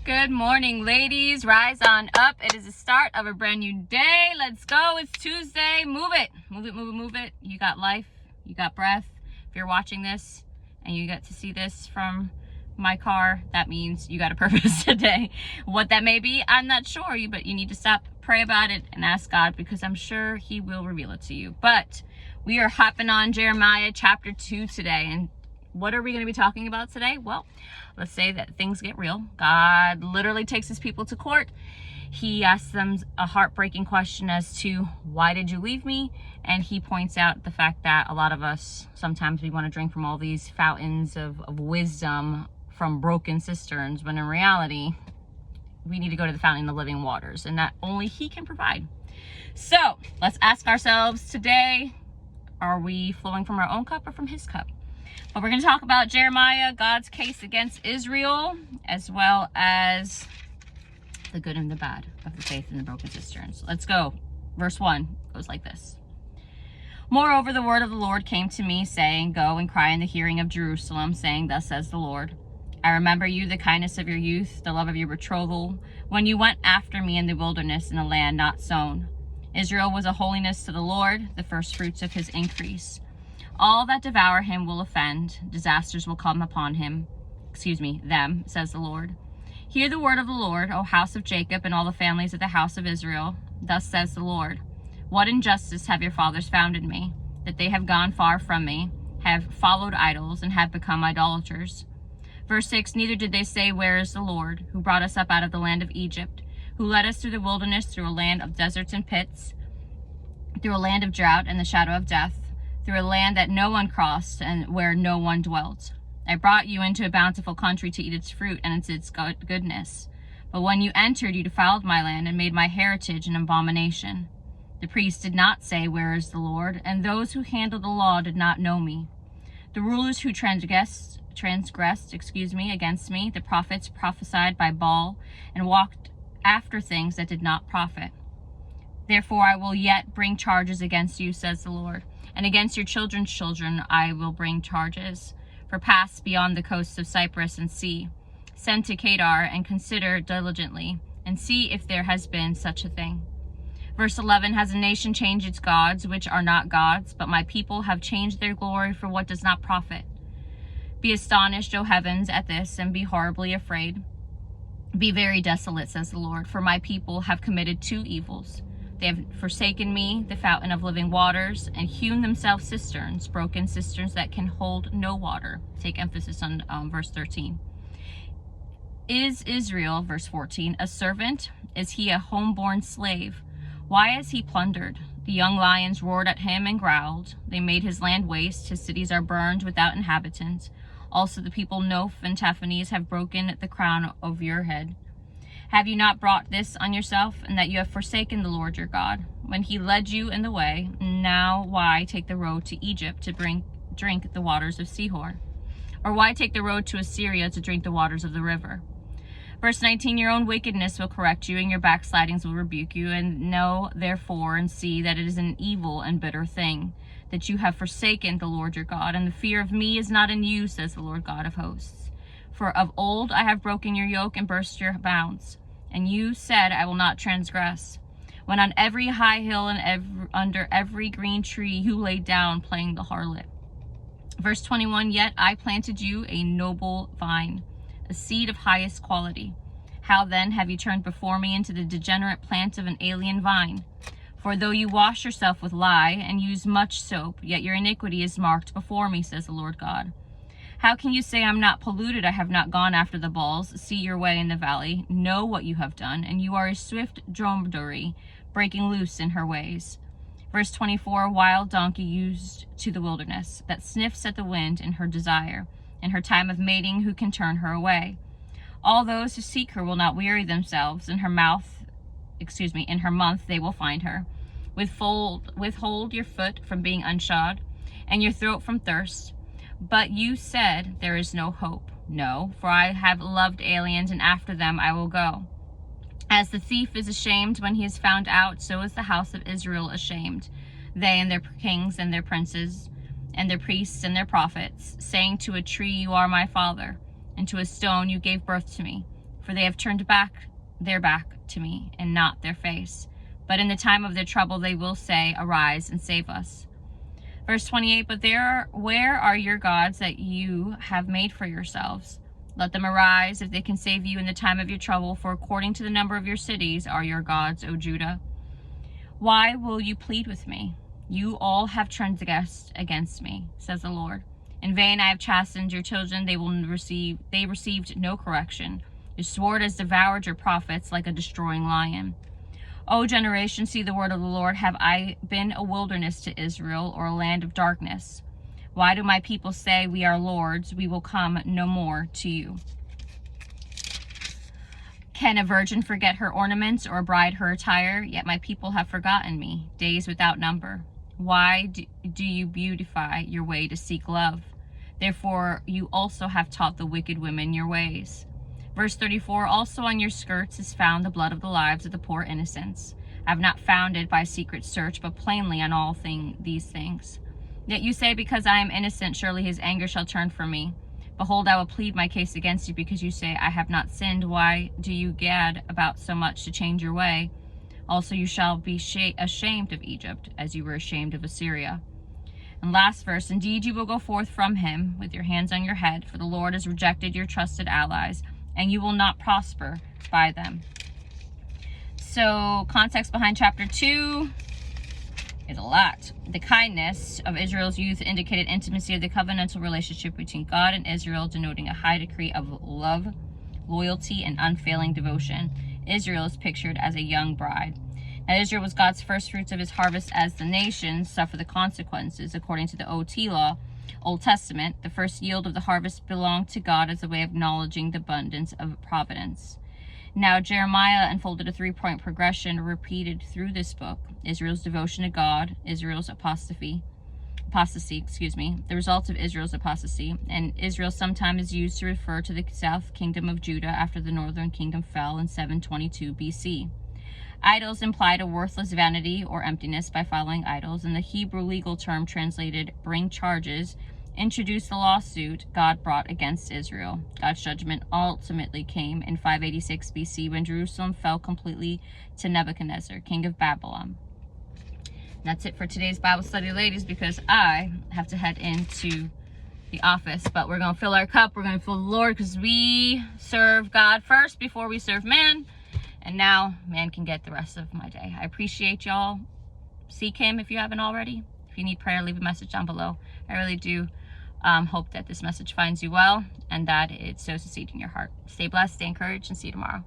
Good morning, ladies. Rise on up. It is the start of a brand new day. Let's go. It's Tuesday. Move it. Move it, move it, move it. You got life. You got breath. If you're watching this and you get to see this from my car, that means you got a purpose today. What that may be, I'm not sure, but you need to stop, pray about it, and ask God, because I'm sure he will reveal it to you. But we are hopping on Jeremiah chapter 2 today. And what are we going to be talking about today? Well, let's say that things get real. God literally takes his people to court. He asks them a heartbreaking question as to, why did you leave me? And he points out the fact that a lot of us, sometimes we want to drink from all these fountains of wisdom from broken cisterns, when in reality, we need to go to the fountain of the living waters, and that only he can provide. So let's ask ourselves today, are we flowing from our own cup or from his cup? But we're going to talk about Jeremiah, God's case against Israel, as well as the good and the bad of the faith in the broken cisterns. Let's go. Verse 1 goes like this. Moreover, the word of the Lord came to me, saying, Go and cry in the hearing of Jerusalem, saying, Thus says the Lord, I remember you, the kindness of your youth, the love of your betrothal, when you went after me in the wilderness in a land not sown. Israel was a holiness to the Lord, the first fruits of his increase. All that devour him will offend. Disasters will come upon them, says the Lord. Hear the word of the Lord, O house of Jacob, and all the families of the house of Israel. Thus says the Lord, What injustice have your fathers found in me, that they have gone far from me, have followed idols, and have become idolaters? Verse 6, Neither did they say, Where is the Lord, who brought us up out of the land of Egypt, who led us through the wilderness, through a land of deserts and pits, through a land of drought and the shadow of death, through a land that no one crossed and where no one dwelt. I brought you into a bountiful country to eat its fruit and its goodness. But when you entered, you defiled my land and made my heritage an abomination. The priests did not say, Where is the Lord? And those who handled the law did not know me. The rulers who transgressed against me, the prophets prophesied by Baal and walked after things that did not profit. Therefore I will yet bring charges against you, says the Lord. And against your children's children I will bring charges. For pass beyond the coasts of Cyprus and see. Send to Kedar and consider diligently, and see if there has been such a thing. Verse 11, Has a nation changed its gods, which are not gods, but my people have changed their glory for what does not profit? Be astonished, O heavens, at this, and be horribly afraid. Be very desolate, says the Lord, for my people have committed two evils. They have forsaken me, the fountain of living waters, and hewn themselves cisterns, broken cisterns that can hold no water. Take emphasis on verse 13. Is Israel, verse 14, a servant? Is he a homeborn slave? Why is he plundered? The young lions roared at him and growled. They made his land waste. His cities are burned without inhabitants. Also the people Noph and Taphanes have broken the crown of your head. Have you not brought this on yourself, and that you have forsaken the Lord your God, when he led you in the way? Now why take the road to Egypt to drink the waters of Sihor? Or why take the road to Assyria to drink the waters of the river? Verse 19, Your own wickedness will correct you, and your backslidings will rebuke you, and know therefore and see that it is an evil and bitter thing, that you have forsaken the Lord your God, and the fear of me is not in you, says the Lord God of hosts. For of old I have broken your yoke and burst your bounds, and you said, I will not transgress. When on every high hill and under every green tree you laid down playing the harlot. Verse 21, Yet I planted you a noble vine, a seed of highest quality. How then have you turned before me into the degenerate plant of an alien vine? For though you wash yourself with lye and use much soap, yet your iniquity is marked before me, says the Lord God. How can you say, I'm not polluted, I have not gone after the bulls? See your way in the valley, know what you have done, and you are a swift dromedary, breaking loose in her ways. Verse 24, A wild donkey used to the wilderness, that sniffs at the wind in her desire, in her time of mating, who can turn her away? All those who seek her will not weary themselves, in her month they will find her. Withhold your foot from being unshod, and your throat from thirst. But you said, There is no hope. No, for I have loved aliens, and after them I will go. As the thief is ashamed when he is found out, so is the house of Israel ashamed, they and their kings and their princes, and their priests and their prophets, saying to a tree, You are my father, and to a stone, You gave birth to me. For they have turned their back to me, and not their face. But in the time of their trouble they will say, Arise and save us. Verse 28, but where are your gods that you have made for yourselves? Let them arise, if they can save you in the time of your trouble, for according to the number of your cities are your gods, O Judah. Why will you plead with me? You all have transgressed against me, says the Lord. In vain I have chastened your children, they received no correction. Your sword has devoured your prophets like a destroying lion. O generation, see the word of the Lord. Have I been a wilderness to Israel, or a land of darkness? Why do my people say, We are lords, we will come no more to you? Can a virgin forget her ornaments, or a bride her attire? Yet my people have forgotten me, days without number. Why do you beautify your way to seek love? Therefore you also have taught the wicked women your ways. Verse 34, also on your skirts is found the blood of the lives of the poor innocents. I have not found it by secret search, but plainly on all these things. Yet you say, because I am innocent, surely his anger shall turn from me. Behold, I will plead my case against you, because you say, I have not sinned. Why do you gad about so much to change your way? Also you shall be ashamed of Egypt, as you were ashamed of Assyria. And last verse, indeed you will go forth from him with your hands on your head, for the Lord has rejected your trusted allies, and you will not prosper by them. So context behind chapter 2 is a lot. The kindness of Israel's youth indicated intimacy of the covenantal relationship between God and Israel, denoting a high degree of love, loyalty, and unfailing devotion. Israel is pictured as a young bride. Now, Israel was God's first fruits of his harvest as the nations suffer the consequences. According to the OT law, Old Testament, the first yield of the harvest belonged to God as a way of acknowledging the abundance of providence. Now, Jeremiah unfolded a 3-point progression repeated through this book. Israel's devotion to God, Israel's apostasy, the results of Israel's apostasy, and Israel sometimes is used to refer to the south kingdom of Judah after the northern kingdom fell in 722 BC. Idols implied a worthless vanity or emptiness by following idols, and the Hebrew legal term translated bring charges introduced the lawsuit God brought against Israel. God's judgment ultimately came in 586 BC when Jerusalem fell completely to Nebuchadnezzar, king of Babylon. That's it for today's Bible study, ladies, because I have to head into the office. But we're going to fill our cup. We're going to fill the Lord, because we serve God first before we serve man. And now man can get the rest of my day. I appreciate y'all. Seek him if you haven't already. If you need prayer, leave a message down below. I really do hope that this message finds you well and that it sows a seed in your heart. Stay blessed, stay encouraged, and see you tomorrow.